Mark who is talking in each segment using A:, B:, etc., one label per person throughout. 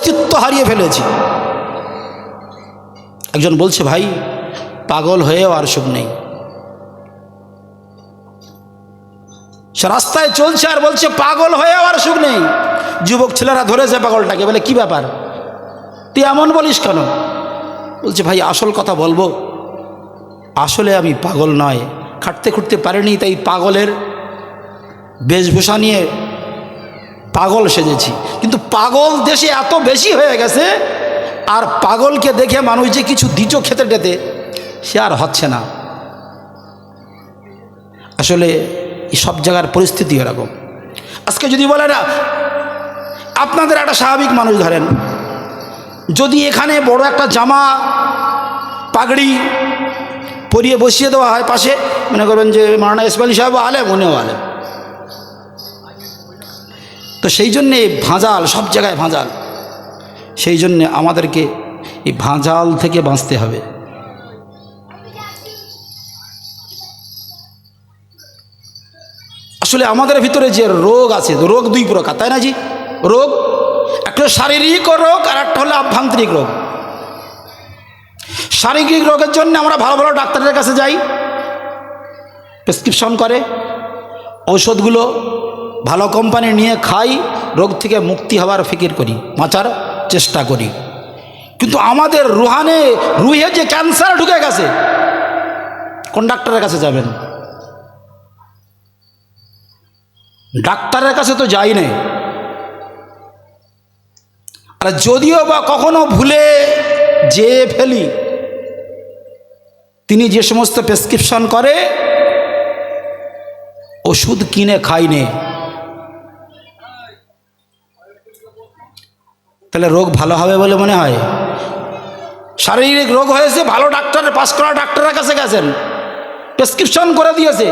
A: অস্তিত্ব হারিয়ে ফেলেছি। একজন বলছে, ভাই পাগল হয়েও আর সুখ নেই। সে রাস্তায় চলছে আর বলছে পাগল হয়েও আর সুখ নেই। যুবক ছেলেরা ধরেছে পাগলটাকে, বলে কি ব্যাপার, তুই এমন বলিস কেন? বলছে, ভাই আসল কথা বলবো, আসলে আমি পাগল নয়, খাটতে খুঁটতে পারিনি, তাই পাগলের বেশভূষা নিয়ে পাগল সেজেছি। কিন্তু পাগল দেশে এত বেশি হয়ে গেছে, আর পাগলকে দেখে মানুষ যে কিছু দিত খেতে টেতে, সে আর হচ্ছে না। আসলে এই সব জায়গার পরিস্থিতি এরকম। আজকে যদি বলে না, আপনাদের একটা স্বাভাবিক মানুষ ধরেন, যদি এখানে বড় একটা জামা পাগড়ি পরিয়ে বসিয়ে দেওয়া হয় পাশে, মনে করবেন যে মাওলানা ইসমাইল সাহেব আলেম, উনিও আলেম, তো সেই জন্যে ভাঁজাল, সব জায়গায় ভাঁজাল। সেই জন্যে আমাদেরকে এই ভাঁজাল থেকে বাঁচতে হবে। আসলে আমাদের ভিতরে যে রোগ আছে, রোগ দুই প্রকার, তাই না জি? রোগ একটা শারীরিক রোগ আর একটা হলো আভ্যন্তরিক রোগ। শারীরিক রোগের জন্য আমরা ভালো ভালো ডাক্তারের কাছে যাই, প্রেসক্রিপশন করে, ঔষধগুলো ভালো কোম্পানি নিয়ে খাই, রোগ থেকে মুক্তি হওয়ার ফিকির করি, বাঁচার চেষ্টা করি। কিন্তু আমাদের রুহে যে ক্যান্সার ঢুকে গেছে, কোন ডাক্তারের কাছে যাবেন? ডাক্তারের কাছে তো যাই না। আর যদিও বা কখনো ভুলে যেয়ে ফেলি, তিনি যে সমস্ত প্রেসক্রিপশন করে ওষুধ কিনে খাই নে, তাহলে রোগ ভালো হবে বলে মনে হয়? শারীরিক রোগ হয়েছে, ভালো ডাক্তারের, পাস করা ডাক্তারের কাছে গেছেন, প্রেসক্রিপশন করে দিয়েছে,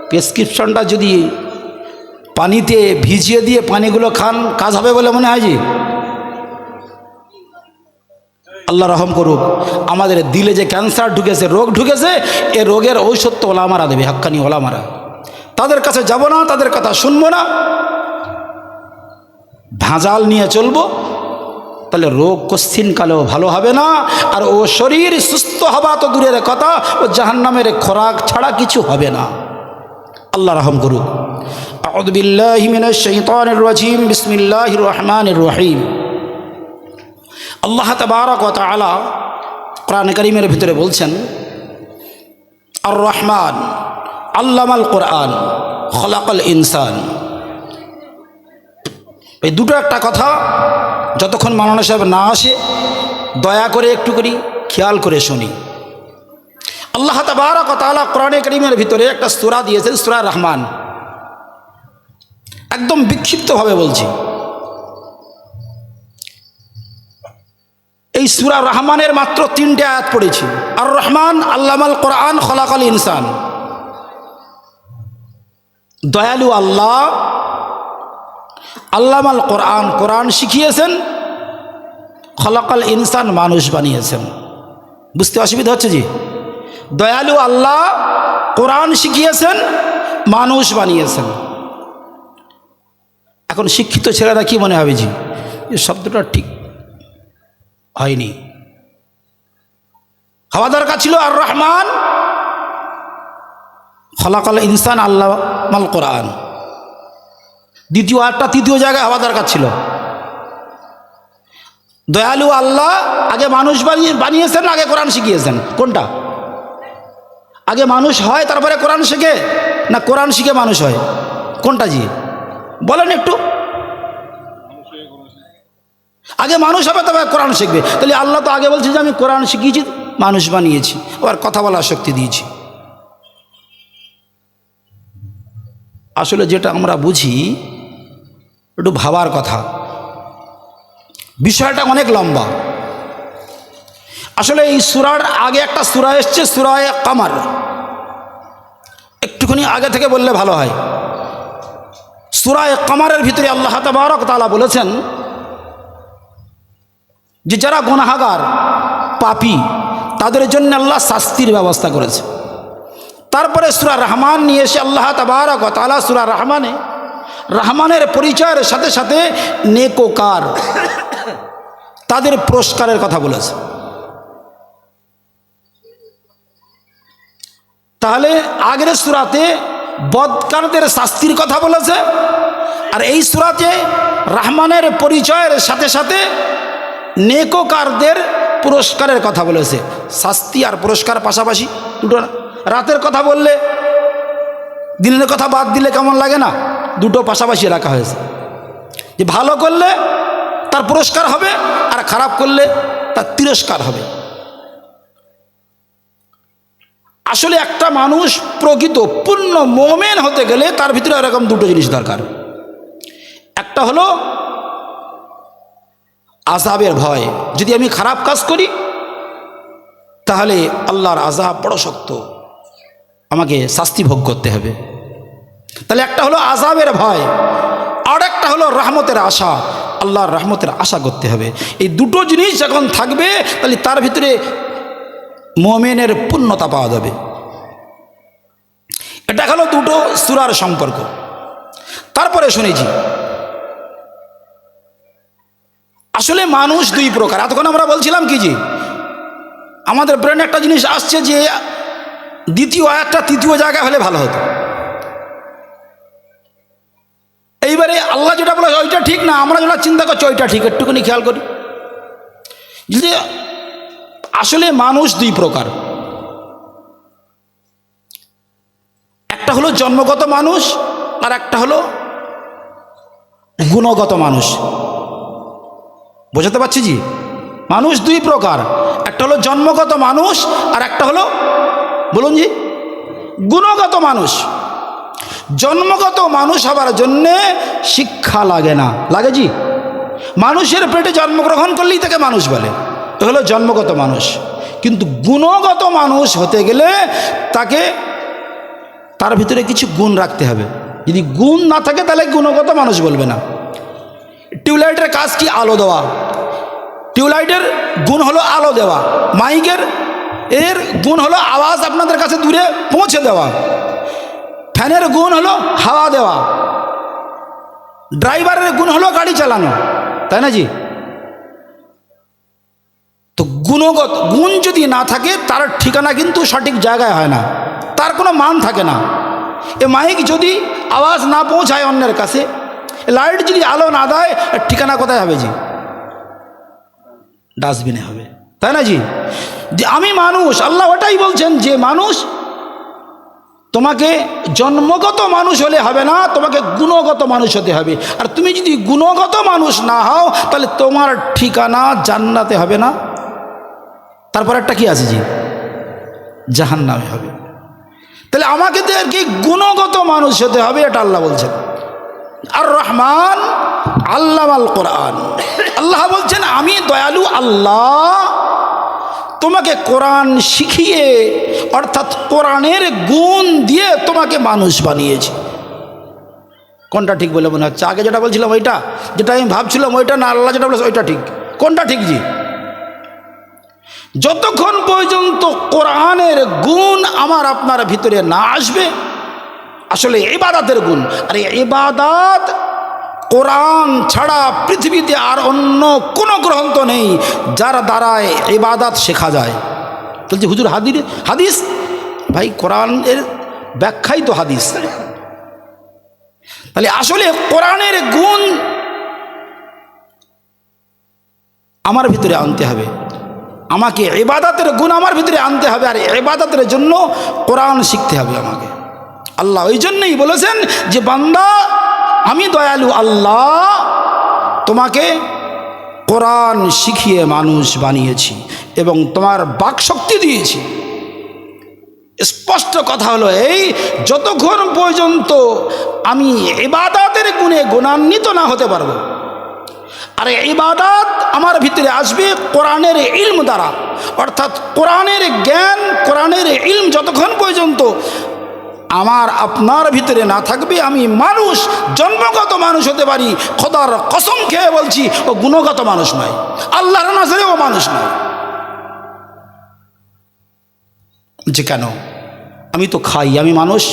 A: প্রেসক্রিপশনটা যদি পানিতে ভিজিয়ে দিয়ে পানিগুলো খান, কাজ হবে বলে মনে হয়? জি, আল্লাহ রহম করুক। আমাদের দিলে যে ক্যান্সার ঢুকেছে, রোগ ঢুকেছে, এ রোগের ঔষধ তো ওলামারা দেবে, হাক্কানি ওলামারা। তাদের কাছে যাব না, তাদের কথা শুনবো না, ভাঁজাল নিয়ে চলবো, তাহলে রোগ কশ্চিনকালেও ভালো হবে না। আর ও শরীর সুস্থ হওয়া তো দূরের কথা, ও জাহান্নামের খোরাক ছাড়া কিছু হবে না। আল্লাহ রহম করুক। আউযু বিল্লাহি মিনাশ শাইতানির রাজিম, বিসমিল্লাহির রহমানির রহিম। আল্লাহ তাবারক ওয়া তাআলা কোরআন কারীমের ভিতরে বলছেন, আর রহমান আল্লামাল কোরআন খলাকাল ইনসান। এই দুটো একটা কথা যতক্ষণ মাওলানা সাহেব না আসে, দয়া করে একটু করি খেয়াল করে শুনি। আল্লাহ তাবারক ওয়া তাআলা কোরআনে কারীমের ভিতরে একটা সূরা দিয়েছেন, সূরা রহমান। একদম বিক্ষিপ্তভাবে বলছি, এই সূরা রহমানের মাত্র 3টে আয়াত পড়েছি। আর রহমান আল্লামাল কোরআন খলাকাল ইনসান। দয়ালু আল্লাহ আল্লামাল কোরআন, কোরআন শিখিয়েছেন, খলাকাল ইনসান, মানুষ বানিয়েছেন। বুঝতে অসুবিধা হচ্ছে জি? দয়ালু আল্লাহ কোরআন শিখিয়েছেন, মানুষ বানিয়েছেন। এখন শিক্ষিত ছেলেরা কি মনে হবে, জি এই শব্দটা ঠিক হয়নি, হওয়া দরকার ছিল আর রহমান খলাকাল ইনসান আল্লামাল কোরআন। দ্বিতীয় আয়াতটা তৃতীয় জায়গায় হওয়া দরকার ছিল। দয়ালু আল্লাহ আগে মানুষ বানিয়েছেন, আগে কোরআন শিখিয়েছেন? কোনটা আগে? মানুষ হয় তারপরে কোরআন শেখে, না কোরআন শিখে মানুষ হয়? কোনটা জি বলেন একটু? আগে মানুষ হবে তবে কোরআন শিখবে। তাহলে আল্লাহ তো আগে বলছে যে আমি কোরআন শিখিয়েছি, মানুষ বানিয়েছি, আবার কথা বলার শক্তি দিয়েছি। আসলে যেটা আমরা বুঝি, একটু ভাবার কথা, বিষয়টা অনেক লম্বা। আসলে এই সূরার আগে একটা সূরা এসছে, সূরা কামার, একটুখানি আগে থেকে বললে ভালো হয়। সূরা কামারের ভিতরে আল্লাহ তাবারক ওয়া তাআলা বলেছেন যে যারা গুনাহগার পাপী, তাদের জন্য আল্লাহ শাস্তির ব্যবস্থা করেছে। তারপরে সূরা রহমান নিয়ে এসে আল্লাহ তাবারক ওয়া তাআলা সূরা রহমানের পরিচয়ের সাথে সাথে নেককার তাদের পুরস্কারের কথা বলেছে। তাহলে আগের সূরাতে বদকারদের শাস্তির কথা বলেছে, আর এই সূরাতে রহমানের পরিচয়ের সাথে সাথে নেককারদের পুরস্কারের কথা বলেছে। শাস্তি আর পুরস্কার পাশাপাশি দুটো। রাতের কথা বললে দিনের কথা বাদ দিলে কেমন লাগে না? দুটো পাশাপাশি রাখা হয়েছে, যে ভালো করলে তার পুরস্কার হবে আর খারাপ করলে তার তিরস্কার হবে। আসলে একটা মানুষ প্রকৃত পূর্ণ মুমিন হতে গেলে তার ভিতরে এরকম দুটো জিনিস দরকার। একটা হলো আযাবের ভয়, যদি আমি খারাপ কাজ করি তাহলে আল্লাহর আযাব বড় শক্ত, আমাকে শাস্তি ভোগ করতে হবে। তাহলে একটা হলো আযাবের ভয়, আর একটা হলো রহমতের আশা, আল্লাহর রহমতের আশা করতে হবে। এই দুটো জিনিস যখন থাকবে তাহলে তার ভিতরে মুমিনের পূর্ণতা পাওয়া যাবে। এটা হলো দুটো সূরার সম্পর্ক। তারপরে শুনেছি আসলে মানুষ দুই প্রকার। এতক্ষণ আমরা বলছিলাম কি, যে আমাদের ব্রেনে একটা জিনিস আসছে যে দ্বিতীয় আয়াতটা তৃতীয় জায়গায় হলে ভালো হতো। এইবারে আল্লাহ যেটা বলে ওইটা ঠিক না, আমরা যেটা চিন্তা করছি ওইটা ঠিক। একটুখানি খেয়াল করি যে আসলে মানুষ দুই প্রকার। একটা হলো জন্মগত মানুষ, আর একটা হলো গুণগত মানুষ। বোঝাতে পারছি জি? মানুষ দুই প্রকার, একটা হলো জন্মগত মানুষ আর একটা হলো, বলুন জি, গুণগত মানুষ। জন্মগত মানুষ হবার জন্যে শিক্ষা লাগে না, লাগে জি? মানুষের পেটে জন্মগ্রহণ করলেই তাকে মানুষ বলে, এ হলো জন্মগত মানুষ। কিন্তু গুণগত মানুষ হতে গেলে তাকে তার ভিতরে কিছু গুণ রাখতে হবে। যদি গুণ না থাকে তাহলে গুণগত মানুষ বলবে না। টিউবলাইটের কাজ কি? আলো দেওয়া। টিউবলাইটের গুণ হলো আলো দেওয়া। মাইকের এর গুণ হলো আওয়াজ আপনাদের কাছে দূরে পৌঁছে দেওয়া। ফ্যানের গুণ হলো হাওয়া দেওয়া। ড্রাইভারের গুণ হলো গাড়ি চালানো, তাই না জি? তো গুণগত গুণ যদি না থাকে তার ঠিকানা কিন্তু সঠিক জায়গায় হয় না, তার কোনো মান থাকে না। এ মাইক যদি আওয়াজ না পৌঁছায় অন্যের কাছে, লাইট যদি আলো না দেয়, ঠিকানা কোথায় হবে জি? ডাস্টবিনে হবে, তাই না জি? যে আমি মানুষ, আল্লাহ ওটাই বলছেন যে মানুষ, তোমাকে জন্মগত মানুষ হলে হবে না, তোমাকে গুণগত মানুষ হতে হবে। আর তুমি যদি গুণগত মানুষ না হও তাহলে তোমার ঠিকানা জান্নাতে হবে না, তারপর একটা কি আছে জি? জাহান্নামে হবে। তাহলে আমাকে কি গুণগত মানুষ হতে হবে, এটা আল্লাহ বলছেন। আর রহমান আল্লামাল কোরআন, আল্লাহ বলছেন আমি দয়ালু আল্লাহ তোমাকে কোরআন শিখিয়ে, অর্থাৎ কোরআনের গুণ দিয়ে তোমাকে মানুষ বানিয়েছি। কোনটা ঠিক বলে মনে হচ্ছে? আগে যেটা বলছিলাম ওইটা, যেটা আমি ভাবছিলাম ওইটা, না আল্লাহ যেটা বলেছে ওইটা ঠিক? কোনটা ঠিক জি? যতক্ষণ পর্যন্ত কোরআনের গুণ আমার আপনার ভিতরে না আসবে, আসলে ইবাদতের গুণ, আর ইবাদত কোরআন ছাড়া পৃথিবীতে আর অন্য কোনো গ্রন্থ নেই যার দ্বারায় ইবাদত শেখা যায়। বলছি হুজুর হাদিস, ভাই কোরআনের ব্যাখ্যাই তো হাদিস। তাহলে আসলে কোরআনের গুণ আমার ভিতরে আনতে হবে, আমাকে ইবাদতের গুণ আমার ভিতরে আনতে হবে, আর ইবাদতের জন্য কোরআন শিখতে হবে আমাকে। আল্লাহ ওই জন্যই বলেছেন যে বান্দা আমি দয়ালু আল্লাহ তোমাকে কোরআন শিখিয়ে মানুষ বানিয়েছি এবং তোমার বাকশক্তি দিয়েছি। স্পষ্ট কথা হলো এই, যতক্ষণ পর্যন্ত আমি ইবাদতের গুণে গুণান্বিত না হতে পারবো, আর ইবাদত আমার ভিতরে আসবে কোরআনের ইলম দ্বারা, অর্থাৎ কোরআনের জ্ঞান, কোরআনের ইলম যতক্ষণ পর্যন্ত আমার আপনার ভিতরে না থাকবে, আমি মানুষ, জন্মগত মানুষ হতে পারি, খোদার কসম খেয়ে বলছি ও গুণগত মানুষ নয়, আল্লাহর নজরে ও মানুষ নয়। যে কেন? আমি তো খাই, আমি মানুষ,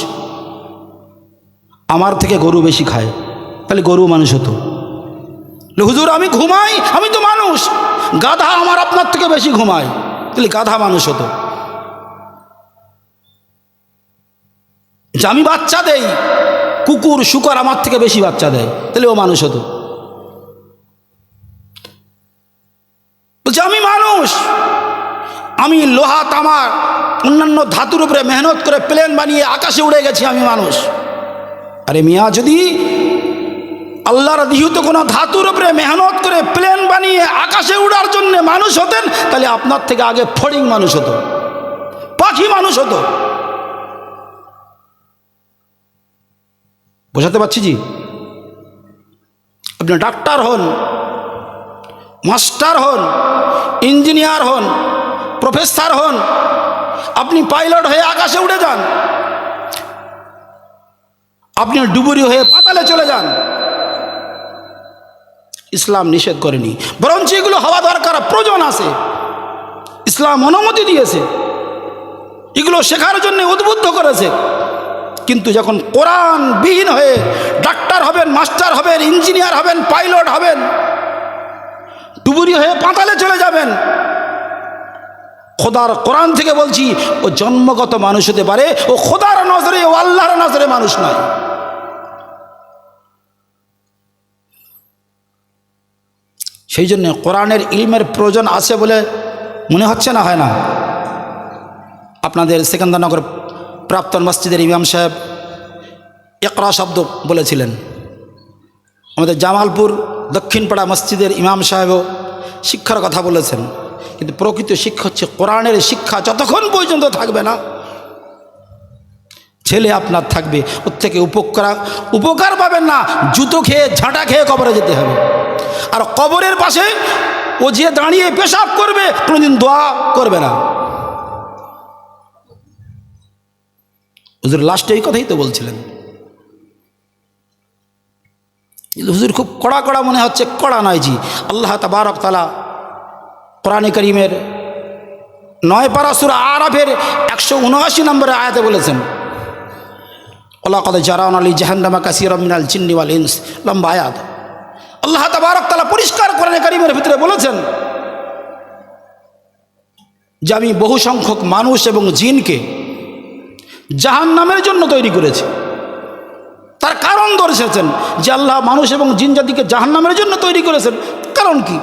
A: আমার থেকে গরু বেশি খায়, তাহলে গরু মানুষ হতো। হুজুর আমি ঘুমাই, আমি তো মানুষ, গাধা আমার আপনার থেকে বেশি ঘুমায়, তাহলে গাধা মানুষ হতো। যে আমি বাচ্চা দেই, কুকুর শুকর আমার থেকে বেশি বাচ্চা দেয়, তাহলে ও মানুষ হতো। বলছে আমি মানুষ, আমি লোহা তামা অন্যান্য ধাতুর উপরে মেহনত করে প্লেন বানিয়ে আকাশে উড়ে গেছি, আমি মানুষ। আরে মিয়া, যদি আল্লাহর দিহুত কোনো ধাতুর উপরে মেহনত করে প্লেন বানিয়ে আকাশে উড়ার জন্য মানুষ হতেন, তাহলে আপনার থেকে আগে ফড়িং মানুষ হতো, পাখি মানুষ হতো। বোঝাতে পারছি জি? আপনি ডাক্তার হন, মাস্টার হন, ইঞ্জিনিয়ার হন, প্রফেসর হন, আপনি পাইলট হয়ে আকাশে উড়ে যান, আপনি ডুবুরি হয়ে পাতালে চলে যান, ইসলাম নিষেধ করেনি, বরঞ্চ এগুলো হওয়া দরকার, প্রয়োজন আছে, ইসলাম অনুমতি দিয়েছে, এগুলো শেখার জন্য উদ্বুদ্ধ করেছে। কিন্তু যখন কোরআন বিহীন হয়ে ডাক্তার হবেন, মাস্টার হবেন, ইঞ্জিনিয়ার হবেন, পাইলট হবেন, ডুবুরি হয়ে পাতালে চলে যাবেন, খোদার কোরআন থেকে বলছি, ও জন্মগত মানুষ হতে পারে, ও খোদার নজরে, ও আল্লাহর নজরে মানুষ নয়। সেই জন্য কোরআনের ইলমের প্রয়োজন আছে বলে মনে হচ্ছে না, হয় না? আপনাদের সেকেন্দ্রনগর প্রাক্তন মসজিদের ইমাম সাহেব ইকরা শব্দ বলেছিলেন। আমাদের জামালপুর দক্ষিণপাড়া মসজিদের ইমাম সাহেবও শিক্ষার কথা বলেছেন। কিন্তু প্রকৃত শিক্ষা হচ্ছে কোরআনের শিক্ষা। যতক্ষণ পর্যন্ত থাকবে না, ছেলে আপনার থাকবে, ওর থেকে উপকার পাবেন না, জুতো খেয়ে ঝাঁটা খেয়ে কবরে যেতে হবে। আর কবরের পাশে ও যে দাঁড়িয়ে পেশাব করবে, কোনোদিন দোয়া করবে না। হুজুর লাস্টে এই কথাই তো বলছিলেন। হুজুর খুব কড়া কড়া মনে হচ্ছে, কড়া নয় জি। আল্লাহ তাবারক তাআলা কোরআনে কারীমের 9 পারা সূরা আরাফের 179 নম্বরে আয়াতে বলেছেন, ওয়ালাকাদ জারানা লি জাহান্নামা কাসীরাম মিনাল জিন্নি ওয়াল ইনস, লম্বা আয়াত। আল্লাহ তাবারক তাআলা পরিষ্কার কোরআনে কারীমের ভিতরে বলেছেন যে আমি বহু সংখ্যক মানুষ এবং জিনকে জাহান্নামের জন্য তৈরি করেছি। তার কারণ দর্শাচ্ছেন যে আল্লাহ মানুষ এবং জিন জাতিকে জাহান্নামের জন্য তৈরি করেছেন। কারণ কি?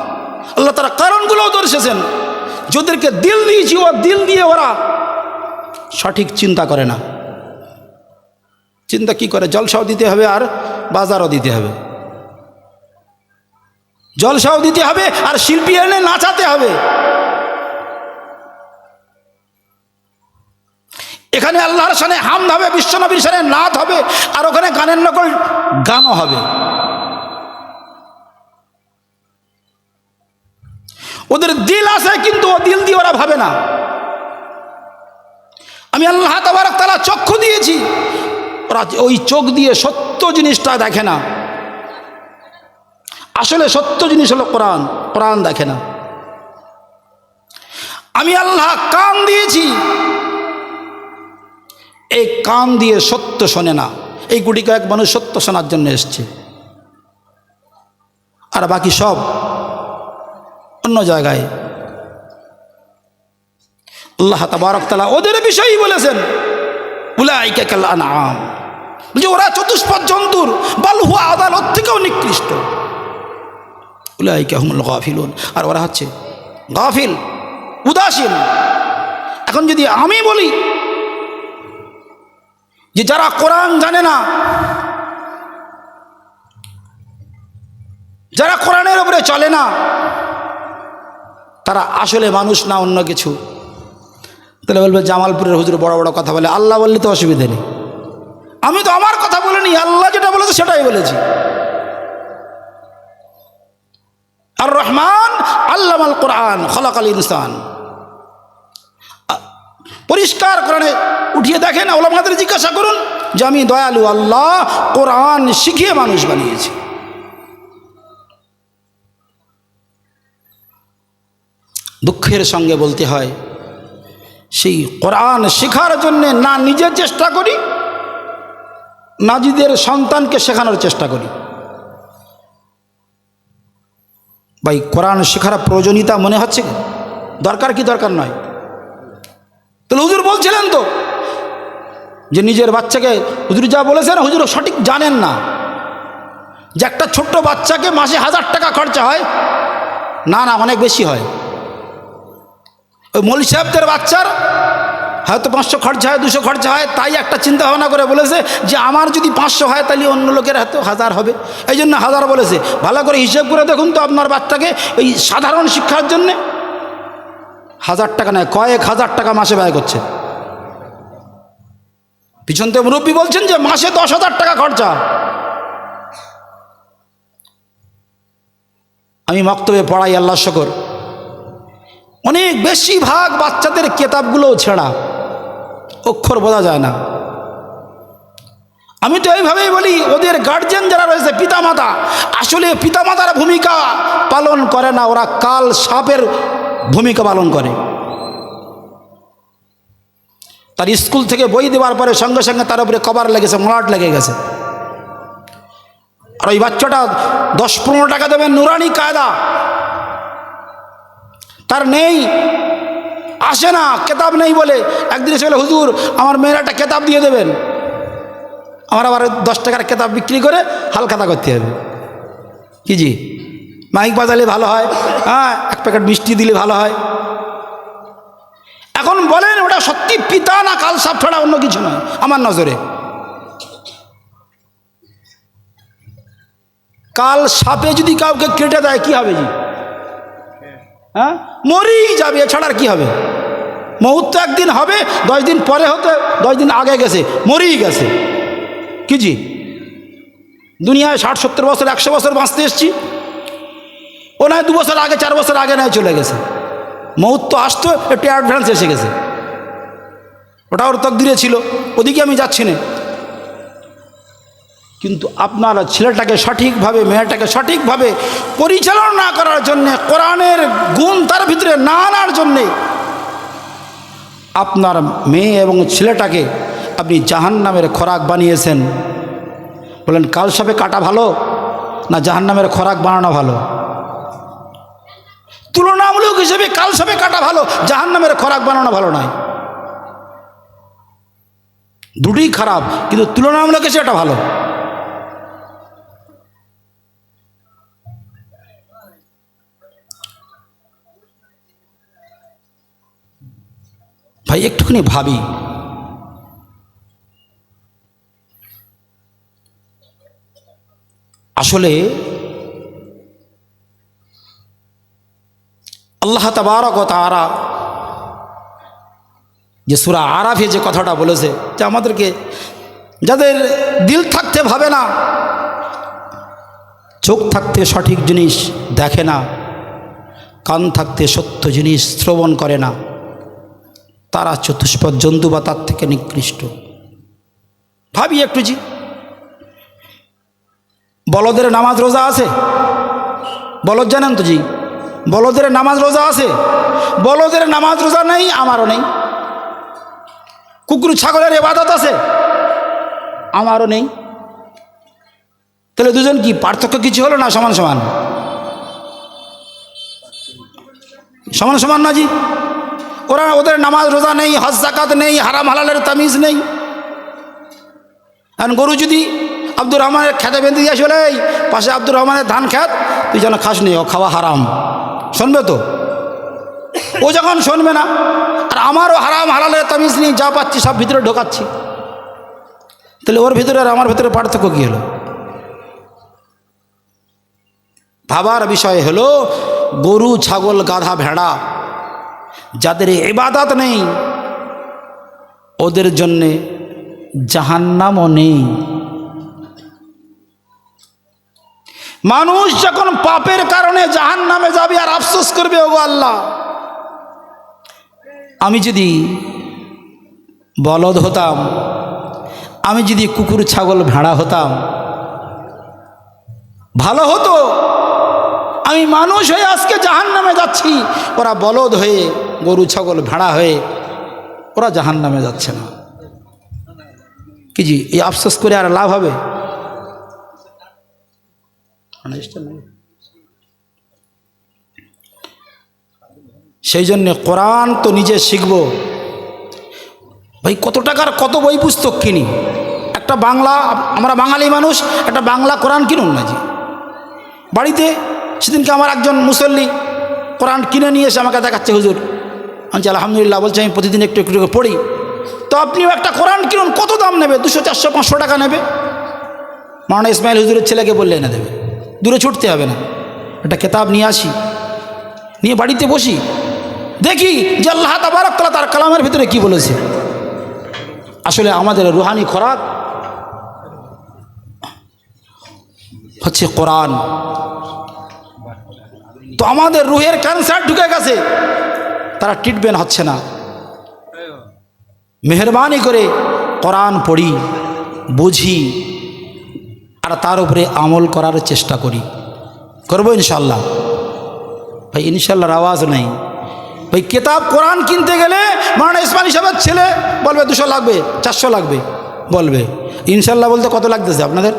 A: আল্লাহ তারা কারণগুলোও দর্শাচ্ছেন। যাদেরকে দিল দিয়েছি, ও দিল দিয়ে ওরা সঠিক চিন্তা করে না। চিন্তা কি করে? জলসাও দিতে হবে আর বাজারও দিতে হবে, জলসাও দিতে হবে আর শিল্পী এনে নাচাতে হবে। এখানে আল্লাহর শানে হামদ হবে, বিশ্বনবীর শানে নাত হবে, আর ওখানে গানের নকল গানও হবে। ওদের দিল আছে, কিন্তু ও দিল দিয়ে ওরা ভাবে না। আমি আল্লাহ তাবারক তাআলা চক্ষু দিয়েছি, ওরা ওই চোখ দিয়ে সত্য জিনিসটা দেখে না। আসলে সত্য জিনিস হলো কোরআন, কোরআন দেখে না। আমি আল্লাহ কান দিয়েছি, এই কান দিয়ে সত্য শোনে না। এই গুটি কয়েক মানুষ সত্য শোনার জন্য এসছে, আর বাকি সব অন্য জায়গায়। আল্লাহ তাবারক তাআলা ওদের বিষয়ই বলেছেন, উলাইকা কাল আনআম, যে ওরা চতুষ্পদ জন্তুর, বাল হুয়া আদালত থেকেও নিকৃষ্ট। উলাইকা হুমুল গাফিলুন, আর ওরা হচ্ছে গাফিল, উদাসীন। এখন যদি আমি বলি যে যারা কোরআন জানে না, যারা কোরআনের উপরে চলে না, তারা আসলে মানুষ না অন্য কিছু, তাহলে বলবে জামালপুরের হুজুর বড় বড় কথা বলে। আল্লাহ বললে তো অসুবিধা নেই, আমি তো আমার কথা বলিনি, আল্লাহ যেটা বলেছে সেটাই বলেছি। আর রহমান আল্লামাল কোরআন খলাকাল ইনসান, পরিষ্কার কোরআনে উঠিয়ে দেখেন, ওলামাদের জিজ্ঞাসা করুন যে আমি দয়ালু আল্লাহ কোরআন শিখিয়ে মানুষ বানিয়েছি। দুঃখের সঙ্গে বলতে হয়, সেই কোরআন শেখার জন্যে না নিজে চেষ্টা করি, না নিজেদের সন্তানকে শেখানোর চেষ্টা করি। ভাই কোরআন শেখার প্রয়োজনীয়তা মনে হচ্ছে কি? দরকার কি দরকার নয়? তাহলে হুজুর বলছিলেন তো যে নিজের বাচ্চাকে, হুজুর যা বলেছেন হুজুর সঠিক জানেন না, যে একটা ছোট্ট বাচ্চাকে মাসে 1000 টাকা খরচা হয়। না না, অনেক বেশি হয়। ওই মৌলভী সাহেবদের বাচ্চার হয়তো 500 খরচা হয়, 200 খরচা হয়, তাই একটা চিন্তা ভাবনা করে বলেছে যে আমার যদি 500 হয় তাহলে অন্য লোকের হয়তো 1000 হবে, এই জন্য 1000 বলেছে। ভালো করে হিসেব করে দেখুন তো আপনার বাচ্চাকে এই সাধারণ শিক্ষার জন্যে 1000 টাকা নয়, কয়েক হাজার টাকা মাসে ব্যয় করছে। পিছন থেকে মুরব্বী বলছেন যে মাসে 10,000 টাকা খরচা। আমি মক্তবে পড়াই, আল্লাহর শকর, অনেক বেশিরভাগ বাচ্চাদের কেতাবগুলোও ছেঁড়া, অক্ষর বোঝা যায় না। আমি তো এইভাবেই বলি, ওদের গার্জিয়ান যারা রয়েছে, পিতামাতা, আসলে পিতামাতার ভূমিকা পালন করে না, ওরা কাল সাপের ভূমিকা পালন করে। তার স্কুল থেকে বই দেওয়ার পরে সঙ্গে সঙ্গে তার উপরে কভার লেগেছে, মলাট লেগে গেছে। আর ওই বাচ্চাটা 10-15 টাকা দেবে নুরানি কায়দা, তার নেই, আসে না, কেতাব নেই বলে। একদিন এসে বলে হুজুর আমার মেয়ের একটা কেতাব দিয়ে দেবেন। আমার আবার 10 টাকার কেতাব বিক্রি করে হালখাতা করতে হবে। কি জি, মাইক বাজালে ভালো হয়, হ্যাঁ, 1 প্যাকেট মিষ্টি দিলে ভালো হয়। এখন বলেন ওটা সত্যি পিতা না কাল সাপ ছাড়া অন্য কিছু নয়? আমার নজরে কাল সাপে যদি কাউকে কেটে দেয় কি হবে জি? হ্যাঁ, মরেই যাবে, এছাড়া কি হবে? মৌত তো একদিন হবে, 10 দিন পরে হতে, 10 দিন আগে গেছে, মরেই গেছে। কি জি, দুনিয়ায় 60-70 বছর 100 বছর বাঁচতে এসছি, ও নয় 2 বছর আগে 4 বছর আগে নয় চলে গেছে। মৌত তো আসতো, একটু অ্যাডভান্স এসে গেছে, ওটা ওর তকদিরে ছিল, ওদিকে আমি যাচ্ছি না। কিন্তু আপনার ছেলেটাকে সঠিকভাবে, মেয়েটাকে সঠিকভাবে পরিচালনা না করার জন্যে, কোরআনের গুণ তার ভিতরে না আনার জন্যে আপনার মেয়ে এবং ছেলেটাকে আপনি জাহান্নামের খোরাক বানিয়েছেন। বলেন কাল সাপে কাটা ভালো না জাহান্নামের খোরাক বানানো ভালো? তুলনামূলক হিসেবে কাল সাপে কাটা ভালো, জাহান্নামের খোরাক বানানো ভালো নয়। দুটোই খারাপ, কিন্তু তুলনামূলক হিসেবে এটা ভালো। ভাই একটুখানি ভাবি, আসলে আল্লাহ তাবারক ওয়া তাআলা যে সূরা আরাফে যে কথাটা বলেছে, যে আমাদেরকে, যাদের দিল থাকতে ভাবে না, চোখ থাকতে সঠিক জিনিস দেখে না, কান থাকতে সত্য জিনিস শ্রবণ করে না, তারা চতুষ্পদ জন্তু বা তার থেকে নিকৃষ্ট। ভাবি একটু জি, বলদের নামাজ রোজা আছে? বলদ জানেন তো জি, বলদের নামাজ রোজা আছে? বলদের নামাজ রোজা নেই, আমারও নেই। কুকুর ছাগলের ইবাদত আছে? আমারও নেই। তাহলে দুজন কি পার্থক্য কিছু হলো না? সমান সমান, সমান সমান না জি? ওদের নামাজ রোজা নেই, হজ যাকাত নেই, হারাম হালালের তামিজ নেই। এখন গরু যদি আব্দুর রহমানের খেতে বেঁধে দিয়ে চলে, এই পাশে আব্দুর রহমানের ধান খেত, তুই যেন খাস নি, ও খাওয়া হারাম, শুনবে তো? ও যখন শুনবে না, আর আমারও হারাম হালালের তামিজ নেই, যা পাচ্ছি সব ভিতরে ঢোকাচ্ছি, তাহলে ওর ভিতরে আর আমার ভিতরে পার্থক্য কী হলো? ভাবার বিষয় হলো, গরু ছাগল গাধা ভেড়া যাদের ইবাদত নেই, ওদের জন্যে জাহান্নামও নেই। মানুষ যখন পাপের কারণে জাহান্নামে যাবে আর আফসোস করবে, ওগো আল্লাহ, আমি যদি বলদ হতাম, আমি যদি কুকুর ছাগল ভেড়া হতাম, ভালো হতো। আমি মানুষ হয়ে আজকে জাহান্নামে যাচ্ছি, ওরা বলদ হয়ে, গরু ছাগল ভেড়া হয়ে ওরা জাহান্নামে যাচ্ছে না। কি জি, এই আফসোস করে আর লাভ হবে? সেই জন্যে কোরআন তো নিজে শিখব। ভাই কত টাকার কত বই পুস্তক কিনি, একটা বাংলা, আমরা বাঙালি মানুষ, একটা বাংলা কোরআন কিনুন না জি। বাড়িতে সেদিনকে আমার একজন মুসল্লি কোরআন কিনে নিয়ে এসে আমাকে দেখাচ্ছে, হুজুর আমি আলহামদুলিল্লাহ, বলছে আমি প্রতিদিন একটু একটু করে পড়ি। তো আপনিও একটা কোরআন কিনুন, কত দাম নেবে? 200, 400, 500 টাকা নেবে। মাওলানা ইসমাইল হুজুরের ছেলেকে বললে এনে দেবে, দূরে ছুটতে হবে না। একটা কেতাব নিয়ে আসি, নিয়ে বাড়িতে বসি, দেখি যে আল্লাহ তাবারক তাআলা তার কালামের ভিতরে কি বলেছে। আসলে আমাদের রুহানি খোরাক হচ্ছে কোরআন। তো আমাদের রুহের ক্যান্সার ঢুকে গেছে, তারা ট্রিটমেন্ট হচ্ছে না। মেহরবানি করে কোরআন পড়ি, বুঝি, আর তার উপরে আমল করার চেষ্টা করি, করবো ইনশাল্লাহ। ভাই ইনশাল্লাহর আওয়াজ নেই ভাই। কিতাব কোরআন কিনতে গেলে মাওলানা ইসমাইল সাহেবের ছেলে বলবে 200 লাগবে, 400 লাগবে, বলবে। ইনশাল্লাহ বলতে কত লাগতেছে আপনাদের?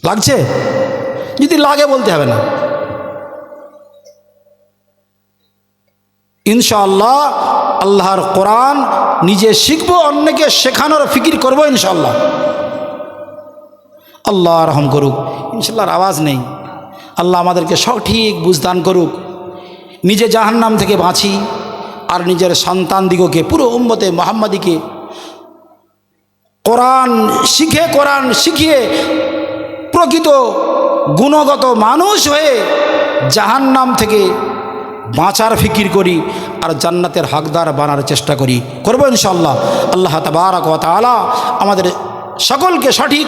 A: লাগছে? যদি লাগে বলতে হবে না। ইনশাআল্লাহ আল্লাহর কোরআন নিজে শিখবো, অন্যকে শেখানোর ফিকির করবো ইনশাআল্লাহ। আল্লাহ রহম করুক। ইনশাআল্লাহর আওয়াজ নেই। আল্লাহ আমাদেরকে সঠিক বুঝদান করুক। নিজে জাহান্নাম থেকে বাঁচি, আর নিজের সন্তান দিগকে, পুরো উম্মতে মুহাম্মাদিকে কোরআন শিখে, কোরআন শিখিয়ে প্রকৃত গুণগত মানুষ হয়ে জাহান্নাম থেকে বাঁচার ফিকির করি, আর জান্নাতের হকদার বানার চেষ্টা করি, করবো ইনশাআল্লাহ। আল্লাহ তাবারক ওয়া তাআলা আমাদের সকলকে সঠিক